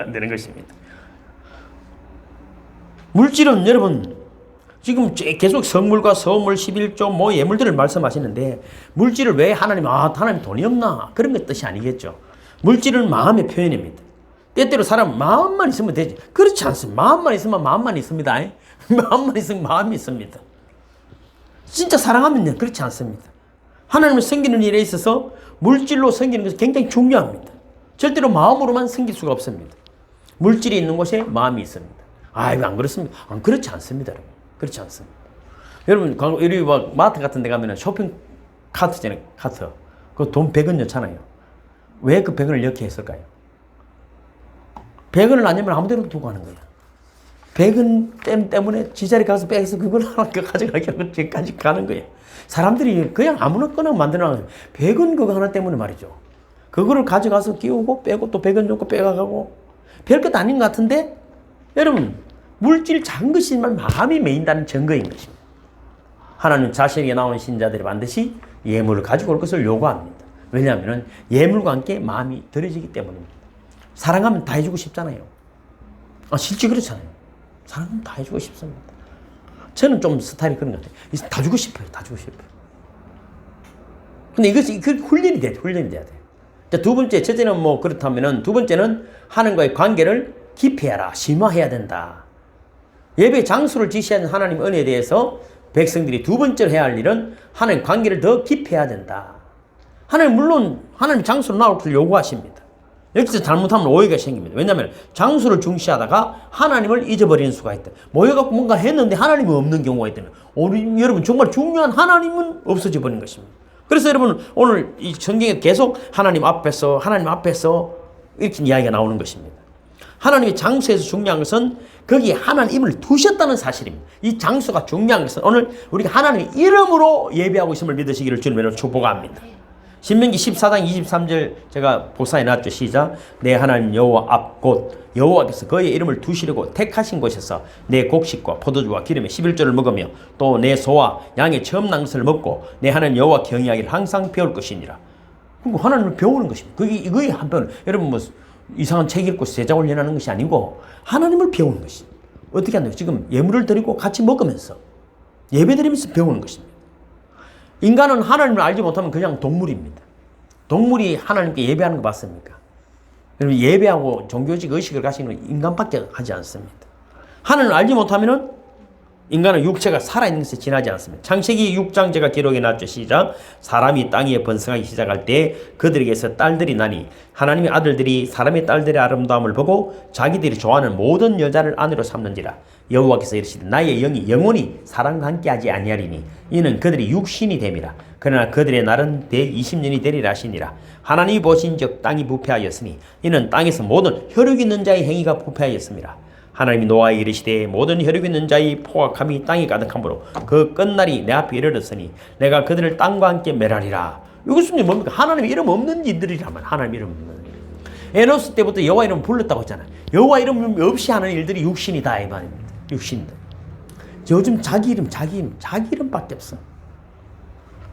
안 되는 것입니다. 물질은 여러분 지금 계속 선물과 선물 11조 뭐 예물들을 말씀하시는데 물질을 왜 하나님 돈이 없나 그런 것 뜻이 아니겠죠. 물질은 마음의 표현입니다. 때때로 사람 마음만 있으면 되지. 그렇지 않습니다. 마음만 있으면 마음만 있습니다. 마음만 있으면 마음이 있습니다. 진짜 사랑하면요 그렇지 않습니다. 하나님을 섬기는 일에 있어서 물질로 섬기는 것은 굉장히 중요합니다. 절대로 마음으로만 섬길 수가 없습니다. 물질이 있는 곳에 마음이 있습니다. 이거 안 그렇습니다. 그렇지 않습니다. 여러분. 그렇지 않습니다. 여러분, 우리 마트 같은 데 가면 쇼핑 카트잖아요. 카트. 그 돈 100원 넣잖아요. 왜 그 100원을 넣게 했을까요? 100원을 안 내면 아무 데나 두고 가는 거예요. 100원 때문에 지자리 가서 빼서 그걸 하나 가져가게 하고 지금까지 가는 거예요. 사람들이 그냥 아무나 만들어놔요. 100원 그거 하나 때문에 말이죠. 그거를 가져가서 끼우고 빼고 또 100원 줬고 빼가고 별것 아닌 것 같은데 여러분 물질 작은 것이지만 마음이 메인다는 증거인 것입니다. 하나님 자신에게 나오는 신자들이 반드시 예물을 가지고 올 것을 요구합니다. 왜냐하면 예물과 함께 마음이 들어지기 때문입니다. 사랑하면 다 해주고 싶잖아요. 실제 그렇잖아요. 사랑하면 다 해주고 싶습니다. 저는 좀 스타일이 그런 것 같아요. 다 주고 싶어요. 다 주고 싶어요. 근데 이것이 훈련이 돼야 돼. 훈련이 돼야 돼. 두 번째, 첫째는 뭐 그렇다면은 두 번째는 하나님과의 관계를 깊이해라. 심화해야 된다. 예배 장소를 지시하는 하나님 은혜에 대해서 백성들이 두 번째로 해야 할 일은 하나님 관계를 더 깊이해야 된다. 하나님 물론 하나님 장소로 나올 것을 요구하십니다. 여기서 잘못하면 오해가 생깁니다. 왜냐하면 장소를 중시하다가 하나님을 잊어버리는 수가 있다. 모여갖고 뭔가 했는데 하나님은 없는 경우가 있다면 여러분 정말 중요한 하나님은 없어져 버린 것입니다. 그래서 여러분 오늘 이 성경에 계속 하나님 앞에서 이렇게 이야기가 나오는 것입니다. 하나님의 장소에서 중요한 것은 거기에 하나님을 두셨다는 사실입니다. 이 장소가 중요한 것은 오늘 우리가 하나님의 이름으로 예배하고 있음을 믿으시기를 주님으로 축복합니다. 신명기 14장 23절 제가 보사해 놨죠. 시작. 내 하나님 여호와 앞 곧 여호와께서 그의 이름을 두시려고 택하신 곳에서 내 곡식과 포도주와 기름의 11조를 먹으며 또 내 소와 양의 처음 난 것을 먹고 내 하나님 여호와 경외하기를 항상 배울 것이니라. 그리고 하나님을 배우는 것입니다. 이거의 한편 여러분 뭐 이상한 책 읽고 세자 훈련하는 것이 아니고 하나님을 배우는 것입니다. 어떻게 한다고? 지금 예물을 드리고 같이 먹으면서 예배드리면서 배우는 것입니다. 인간은 하나님을 알지 못하면 그냥 동물입니다. 동물이 하나님께 예배하는 거 봤습니까? 여러분 예배하고 종교적 의식을 가지는 건 인간밖에 하지 않습니다. 하나님을 알지 못하면 인간은 육체가 살아있는 것에 지나지 않습니다. 창세기 6장 제가 기록해 놨죠. 시작. 사람이 땅 위에 번성하기 시작할 때 그들에게서 딸들이 나니 하나님의 아들들이 사람의 딸들의 아름다움을 보고 자기들이 좋아하는 모든 여자를 아내로 삼는지라. 여호와께서 이르시되 나의 영이 영원히 사람과 함께하지 아니하리니 이는 그들이 육신이 됨이라. 그러나 그들의 날은 120년이 되리라 하시니라. 하나님이 보신즉 땅이 부패하였으니 이는 땅에서 모든 혈육 있는 자의 행위가 부패하였습니다. 하나님이 노아에게 이르시되 모든 혈육 있는 자의 포악함이 땅에 가득하므로 그 끝날이 내 앞에 이르렀으니 내가 그들을 땅과 함께 멸하리라. 이것은 뭡니까? 하나님 이름 없는 이들이라면 하나님 이름 없는 에노스 때부터 여호와 이름 불렀다고 했잖아요. 여호와 이름 없이 하는 일들이 육신이다 이 말입니다. 육신이다. 요즘 자기 이름밖에 없어.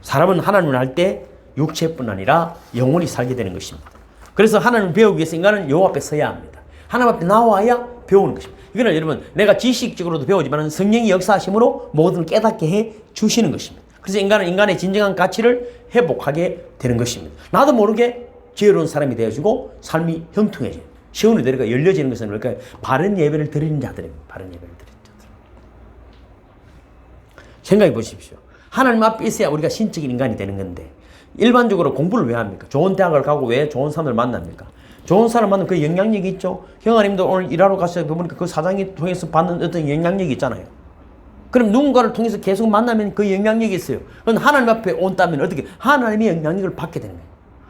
사람은 하나님을 할 때 육체뿐 아니라 영원히 살게 되는 것입니다. 그래서 하나님을 배우기 위해서 인간은 여호와 앞에 서야 합니다. 하나님 앞에 나와야 배우는 것입니다. 이거는 여러분 내가 지식적으로도 배우지만 성령이 역사하심으로 모든 걸 깨닫게 해 주시는 것입니다. 그래서 인간은 인간의 진정한 가치를 회복하게 되는 것입니다. 나도 모르게 지혜로운 사람이 되어지고 삶이 형통해져요. 시온의 대로가 열려지는 것은 뭘까요? 바른 예배를 드리는 자들입니다. 바른 예배를 드리는 자들. 생각해 보십시오. 하나님 앞에 있어야 우리가 신적인 인간이 되는 건데 일반적으로 공부를 왜 합니까? 좋은 대학을 가고 왜 좋은 사람을 만납니까? 좋은 사람 만나면 그 영향력이 있죠. 형아님도 오늘 일하러 가서 보니까 그 사장이 통해서 받는 어떤 영향력이 있잖아요. 그럼 누군가를 통해서 계속 만나면 그 영향력이 있어요. 그럼 하나님 앞에 온다면 어떻게? 하나님의 영향력을 받게 되는 거예요.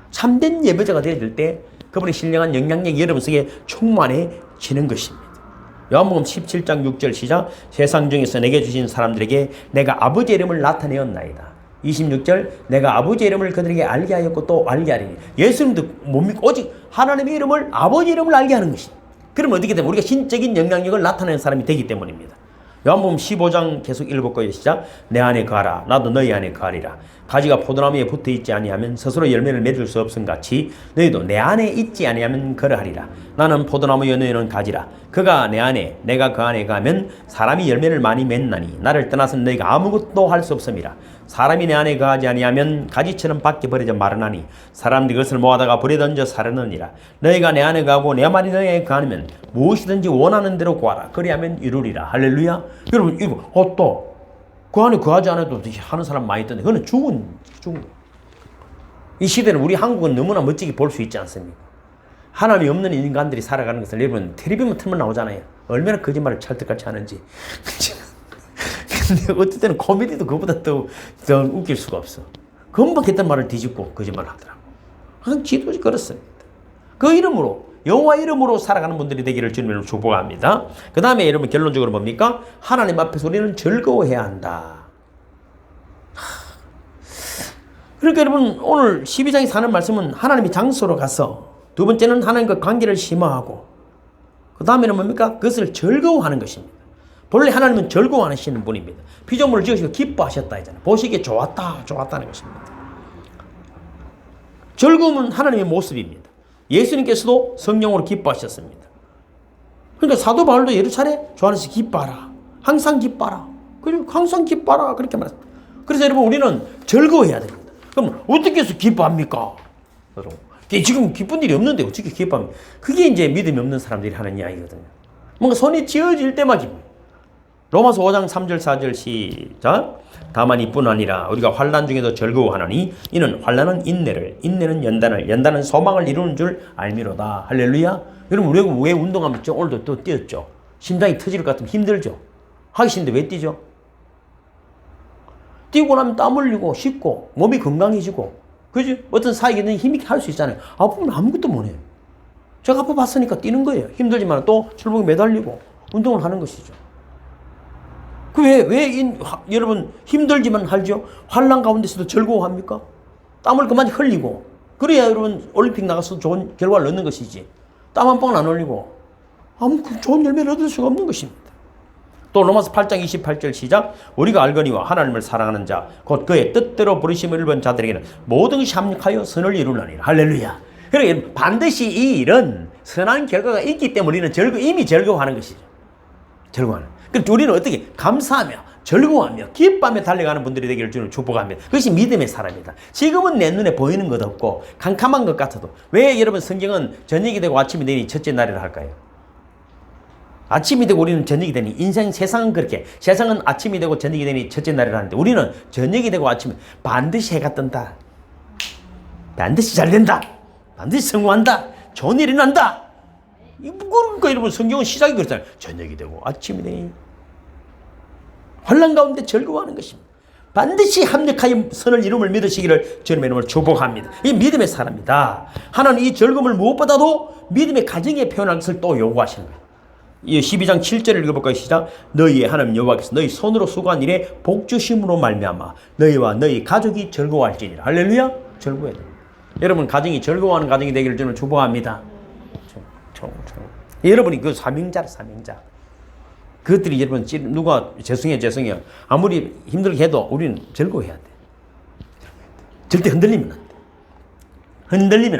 참된 예배자가 되어질 때 그분의 신령한 영향력이 여러분 속에 충만해지는 것입니다. 요한복음 17장 6절 시작. 세상 중에서 내게 주신 사람들에게 내가 아버지의 이름을 나타내었나이다. 26절 내가 아버지의 이름을 그들에게 알게 하였고 또 알게 하리니. 예수님도 못 믿고 오직 하나님의 이름을 아버지의 이름을 알게 하는 것입니다. 그러면 어떻게 되면 우리가 신적인 영향력을 나타내는 사람이 되기 때문입니다. 요한복음 15장 계속 읽어볼까요? 시작. 내 안에 거하라 나도 너희 안에 거하리라. 가지가 포도나무에 붙어있지 아니하면 스스로 열매를 맺을 수 없음 같이 너희도 내 안에 있지 아니하면 그러하리라. 나는 포도나무여 너희는 가지라. 그가 내 안에 내가 그 안에 가면 사람이 열매를 많이 맺나니 나를 떠나서는 너희가 아무것도 할 수 없음이라. 사람이 내 안에 거하지 아니하면 가지처럼 밖에 버려져 마르나니 사람들이 그것을 모아다가 불에 던져 사르느니라. 너희가 내 안에 거하고 내 말이 너희에게 거하면 무엇이든지 원하는 대로 구하라. 그리하면 이루리라. 할렐루야. 여러분 이거 또 그 안에 거하지 않아도 하는 사람 많이 있던데 그거는 죽은 이 시대는 우리 한국은 너무나 멋지게 볼 수 있지 않습니까? 하나님이 없는 인간들이 살아가는 것을 여러분 텔레비전 틀면 나오잖아요. 얼마나 거짓말을 찰떡같이 하는지. 근데 어떨 때는 코미디도 그보다 더 웃길 수가 없어. 금방 했던 말을 뒤집고 거짓말을 하더라고. 항상 지도지 그렇습니다. 그 이름으로 여호와 이름으로 살아가는 분들이 되기를 주님으로 축복합니다. 그 다음에 여러분 결론적으로 뭡니까? 하나님 앞에서 우리는 즐거워해야 한다. 그러니까 여러분 오늘 12장에서 하는 말씀은 하나님이 장소로 가서 두 번째는 하나님과 관계를 심화하고 그 다음에는 뭡니까? 그것을 즐거워하는 것입니다. 본래 하나님은 즐거워하시는 분입니다. 피조물을 지으시고 기뻐하셨다 했잖아요. 보시기에 좋았다는 것입니다. 즐거움은 하나님의 모습입니다. 예수님께서도 성령으로 기뻐하셨습니다. 그러니까 사도 바울도 여러 차례 조한에서 기뻐하라. 항상 기뻐하라. 그리고 항상 기뻐하라. 그렇게 말했습니다. 그래서 여러분 우리는 즐거워해야 됩니다. 그럼 어떻게 해서 기뻐합니까? 지금 기쁜 일이 없는데 어떻게 기뻐합니까? 그게 이제 믿음이 없는 사람들이 하는 이야기거든요. 뭔가 손이 쥐어질 때만 기뻐. 로마서 5장 3절 4절 시작. 다만 이뿐 아니라 우리가 환난 중에도 즐거워하나니 이는 환난은 인내를 인내는 연단을 연단은 소망을 이루는 줄 알미로다. 할렐루야. 여러분 우리가 왜 운동하면 오늘도 또 뛰었죠. 심장이 터질 것 같으면 힘들죠. 하기 싫은데 왜 뛰죠? 뛰고 나면 땀 흘리고 씻고 몸이 건강해지고 그지? 어떤 사역에는 힘있게 할 수 있잖아요. 아프면 아무것도 못해요. 제가 아파봤으니까 뛰는 거예요. 힘들지만 또 철봉에 매달리고 운동을 하는 것이죠. 여러분 힘들지만 하죠. 환난 가운데서도 즐거워합니까? 땀을 그만 흘리고 그래야 여러분 올림픽 나가서 좋은 결과를 얻는 것이지. 땀 한 방울 안 흘리고 아무 좋은 열매를 얻을 수가 없는 것입니다. 또 로마서 8장 28절 시작. 우리가 알거니와 하나님을 사랑하는 자 곧 그의 뜻대로 부르심을 입은 자들에게는 모든 것이 합력하여 선을 이루나니라. 할렐루야. 그러니까 반드시 이 일은 선한 결과가 있기 때문에 우리는 이미 즐거워하는 것이죠. 즐거워하는. 그러니까 우리는 어떻게 감사하며 즐거워하며 기뻐하며 달려가는 분들이 되기를 주는 축복합니다. 그것이 믿음의 사람이다. 지금은 내 눈에 보이는 것 없고 캄캄한 것 같아도 왜 여러분 성경은 저녁이 되고 아침이 되니 첫째 날이라 할까요? 아침이 되고 우리는 저녁이 되니 세상은 그렇게 세상은 아침이 되고 저녁이 되니 첫째 날이라 하는데 우리는 저녁이 되고 아침에 반드시 해가 뜬다. 반드시 잘 된다. 반드시 성공한다. 좋은 일이 난다. 그러니까 여러분 성경은 시작이 그렇잖아요. 저녁이 되고 아침이 되니 환난 가운데 즐거워하는 것입니다. 반드시 합력하여 선을 이룸을 믿으시기를 주님의 이름으로 축복합니다. 이 믿음의 사람이다. 하나님 이 즐거움을 무엇보다도 믿음의 가정에 표현할 것을 또 요구하시는 거예요. 이 12장 7절을 읽어볼까요? 시작. 너희의 하나님 여호와께서 너희 손으로 수고한 일에 복주심으로 말미암아 너희와 너희 가족이 즐거워할지니라. 할렐루야. 즐거워야 됩니다. 여러분 가정이 즐거워하는 가정이 되기를 저는 축복합니다. 여러분이 그 사명자. 그것들이 여러분 누가 죄송해요. 아무리 힘들게 해도 우리는 즐거워해야 돼. 절대 흔들리면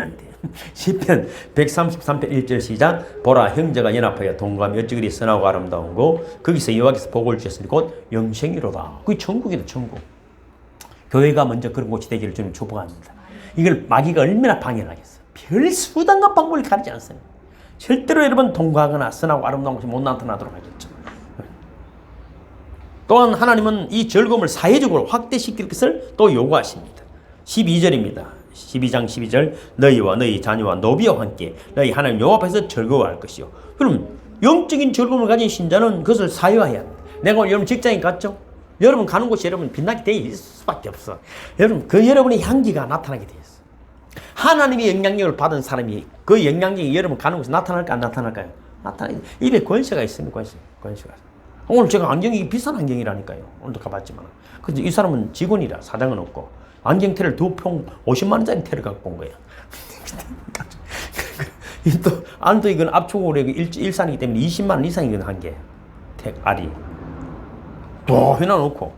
안 돼. 시편 133편 1절 시작. 보라 형제가 연합하여 동감이 어찌 그리 선하고 아름다운 고 거기서 여호와께서 복을 주셨으니 곧 영생이로다. 그게 천국이다 천국. 교회가 먼저 그런 곳이 되기를 저는 축복합니다. 이걸 마귀가 얼마나 방해를 하겠어. 별 수단과 방법을 가리지 않습니다. 절대로 여러분 동거하거나 선하고 아름다운 것이 못 나타나도록 하겠죠. 또한 하나님은 이 즐거움을 사회적으로 확대시킬 것을 또 요구하십니다. 12절입니다. 12장 12절 너희와 너희 자녀와 노비와 함께 너희 하나님 여호와 앞에서 즐거워할 것이요. 그럼 영적인 즐거움을 가진 신자는 그것을 사유해야 합니다. 내가 오늘 여러분 직장에 갔죠? 여러분 가는 곳이 여러분 빛나게 돼 있을 수밖에 없어. 여러분 그 여러분의 향기가 나타나게 돼 있어. 하나님의 영향력을 받은 사람이 그 영향력이 여러분 가는 곳에 나타날까 안 나타날까요? 나타나요. 입에 권세가 있습니다. 권세가. 오늘 제가 안경이 비싼 안경이라니까요. 오늘도 가봤지만. 근데 이 사람은 직원이라 사장은 없고 안경테를 2평 50만 원짜리 테를 갖고 온 거야. 또 안도 이건 압축으로 일산이기 때문에 20만 원 이상이거든 한 개. 알이. 또 해놔놓고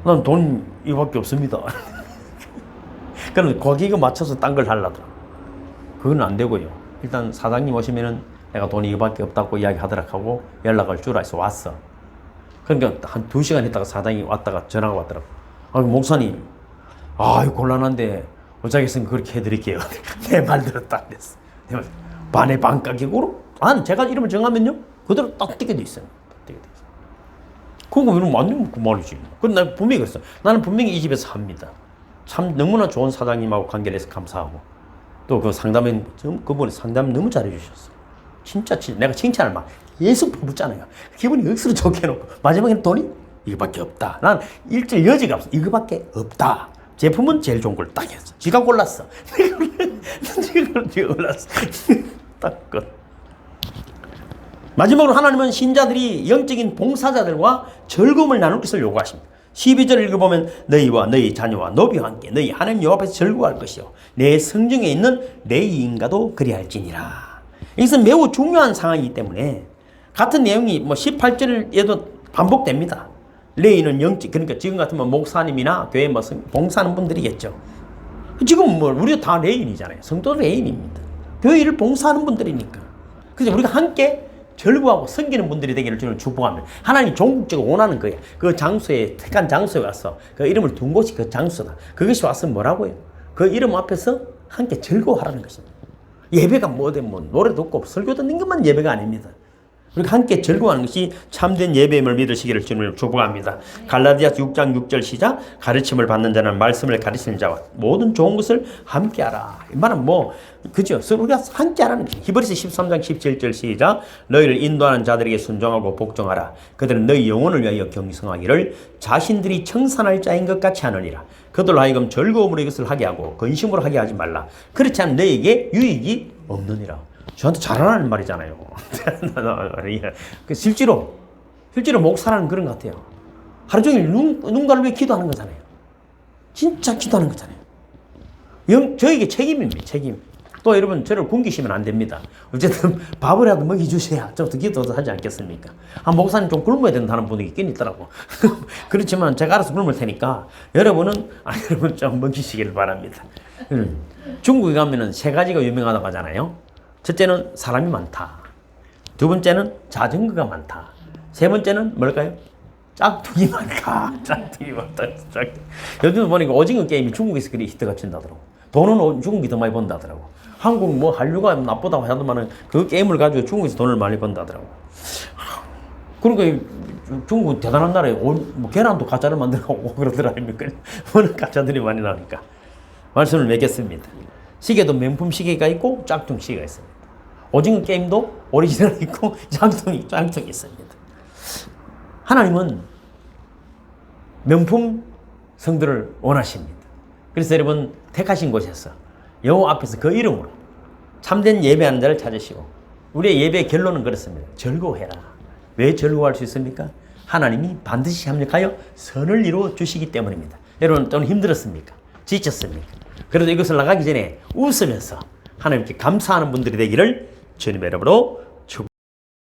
난 돈 이거밖에 없습니다. 그럼 거기에 맞춰서 딴 걸 하려더라. 그건 안 되고요. 일단 사장님 오시면은 내가 돈이 이거밖에 없다고 이야기하더라 하고 연락을 주라 해서 왔어. 그러니까 한 2시간 있다가 사장이 왔다가 전화가 왔더라고. 목사님, 이거 곤란한데 어쩌겠으면 그렇게 해드릴게요. 내 말 들었다 그랬어. 반의 반 가격으로? 제가 이름을 정하면요 그대로 딱 띄게 돼 있어요. 그거 이러면 완전 그 말이지. 근데 나 분명히 그랬어. 나는 분명히 이 집에서 삽니다. 참 너무나 좋은 사장님하고 관계를 해서 감사하고 또 그 상담은 그분이 상담 너무 잘해주셨어. 진짜 내가 칭찬을 막 계속 퍼붓잖아요. 기분이 억수로 좋게 해놓고 마지막에는 돈이 이거밖에 없다. 난 일절 여지가 없어. 이거밖에 없다. 제품은 제일 좋은 걸 딱 했어. 지가 골랐어. 지가 골랐어. 딱 끝. 마지막으로 하나님은 신자들이 영적인 봉사자들과 즐거움을 나눌 것을 요구하십니다. 12절 읽어보면 너희와 너희 자녀와 노비와 함께 너희 하나님 여호와 앞에서 즐거워할 것이요 내 성중에 있는 내 이인가도 그리할지니라. 이것은 매우 중요한 상황이기 때문에 같은 내용이 18절에도 반복됩니다. 레이는 영적, 그러니까 지금 같으면 목사님이나 교회 봉사하는 분들이겠죠. 지금 우리가 다 레인이잖아요. 성도 레인입니다. 교회를 봉사하는 분들이니까. 그래서 우리가 함께 즐거워하고 섬기는 분들이 되기를 저는 축복합니다. 하나님이 종국적으로 원하는 거예요. 그 장소에, 택한 장소에 와서 그 이름을 둔 곳이 그 장소다. 그것이 와서 뭐라고요? 그 이름 앞에서 함께 즐거워하라는 것입니다. 예배가 노래 듣고 설교 듣는 것만 예배가 아닙니다. 우리가 함께 즐거워하는 것이 참된 예배임을 믿으시기를 주님을 축복합니다. 갈라디아서 6장 6절 시작. 가르침을 받는 자는 말씀을 가르치는 자와 모든 좋은 것을 함께하라. 이 말은 그죠? 우리가 함께하라는 거죠. 히브리서 13장 17절 시작. 너희를 인도하는 자들에게 순종하고 복종하라. 그들은 너희 영혼을 위하여 경성하기를 자신들이 청산할 자인 것 같이 하느니라. 그들로 하여금 즐거움으로 이것을 하게 하고 근심으로 하게 하지 말라. 그렇지 않으면 너희에게 유익이 없느니라. 저한테 잘하라는 말이잖아요. 실제로 목사라는 그런 것 같아요. 하루 종일 누군가를 위해 기도하는 거잖아요. 진짜 기도하는 거잖아요. 저에게 책임입니다. 책임. 또 여러분 저를 굶기시면 안 됩니다. 어쨌든 밥이라도 먹여주셔야 좀 더 기도도 하지 않겠습니까? 목사님 좀 굶어야 된다는 분이 있긴 있더라고. 그렇지만 제가 알아서 굶을 테니까 여러분 좀 먹이시길 바랍니다. 중국에 가면은 3가지가 유명하다고 하잖아요. 첫째는 사람이 많다. 두 번째는 자전거가 많다. 세 번째는 뭘까요? 짝퉁이 많다. 짝퉁이 많다. 요즘 보니까 오징어 게임이 중국에서 그리 히트가 친다더라고. 돈은 중국이 더 많이 번다더라고. 한국 한류가 나쁘다고 하더만은 그 게임을 가지고 중국에서 돈을 많이 번다더라고. 그러니까 중국은 대단한 나라에 계란도 가짜를 만들고 그러더라 아닙니까? 워낙 가짜들이 많이 나오니까. 말씀을 맺겠습니다. 시계도 명품 시계가 있고 짝퉁 시계가 있습니다. 오징어 게임도 오리지널 있고 짝퉁이 있습니다. 하나님은 명품 성도를 원하십니다. 그래서 여러분 택하신 곳에서 여호와 앞에서 그 이름으로 참된 예배하는 자를 찾으시고 우리의 예배의 결론은 그렇습니다. 즐거워해라. 왜 즐거워할 수 있습니까? 하나님이 반드시 합력하여 선을 이루어 주시기 때문입니다. 여러분 또는 힘들었습니까? 지쳤습니까? 그래도 이것을 나가기 전에 웃으면서 하나님께 감사하는 분들이 되기를 주님의 이름으로